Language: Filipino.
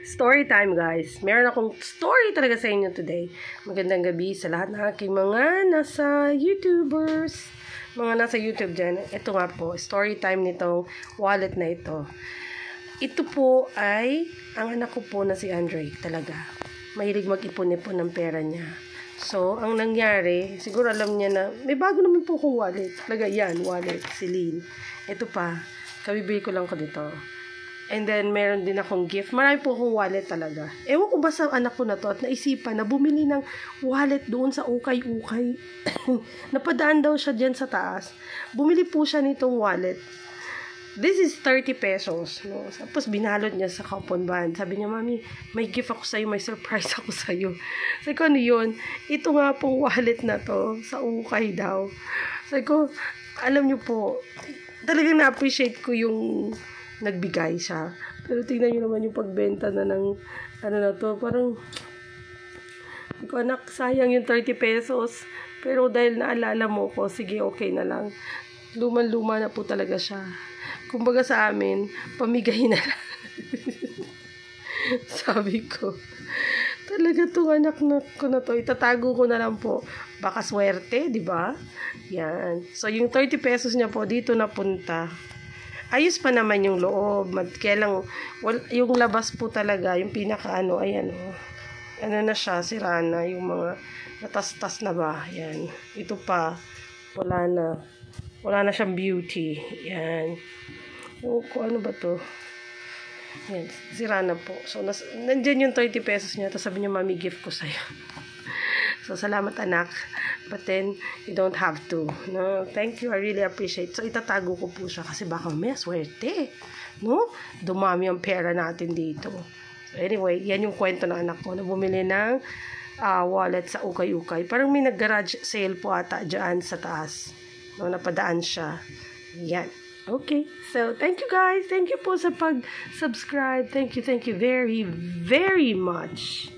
Story time, guys. Meron akong story talaga sa inyo today. Magandang gabi sa lahat ng aking mga nasa YouTubers. Mga nasa YouTube dyan. Ito nga po, story time nitong wallet na ito. Ito po ay ang anak ko po na si Andre talaga. Mahilig mag-ipon-ipon ng pera niya. So, ang nangyari, siguro alam niya na, may bago naman po akong wallet. Talaga yan, wallet, si Lynn. Ito pa, kabibili ko lang ko dito. And then, meron din akong gift. Marami po akong wallet talaga. Ewan ko ba sa anak ko na to at naisipan na bumili ng wallet doon sa ukay-ukay. Napadaan daw siya dyan sa taas. Bumili po siya nitong wallet. This is 30 pesos. No? Tapos binalot niya sa coupon band. Sabi niya, Mami, may gift ako sa'yo, may surprise ako sa'yo. Sabi ko, ano yun? Ito nga pong wallet na to, sa ukay daw. Sabi ko, alam niyo po, talagang na-appreciate ko yung nagbigay siya. Pero tingnan niyo naman yung pagbenta na ng ano na to. Parang, ko anak, sayang yung 30 pesos. Pero dahil naalala mo ko, sige, okay na lang. Luman-luma na po talaga siya. Kumbaga sa amin, pamigay na lang. Sabi ko, talaga itong anak na ko na to, itatago ko na lang po. Baka swerte, di ba? Yan. So, yung 30 pesos niya po, dito napunta. Ayos pa naman yung loob. Kaya lang, yung labas po talaga, yung pinaka-ano, ayan, ano na siya, sira na, yung mga natastas na ba, yan. Ito pa, wala na siyang beauty, yan. Kung ano ba to, yan, sira na po. So, nandyan yung 30 pesos niya, tapos sabi niya, Mami, gift ko sa'yo. So, salamat anak. But then, you don't have to. No? Thank you. I really appreciate. So, itatago ko po siya kasi baka may swerte. No? Dumami ang pera natin dito. So, anyway, yan yung kwento ng anak ko na bumili ng wallet sa ukay-ukay. Parang may nag-garage sale po ata dyan sa taas. No? Napadaan siya. Yan. Okay. So, thank you guys. Thank you po sa pag-subscribe. Thank you very, very much.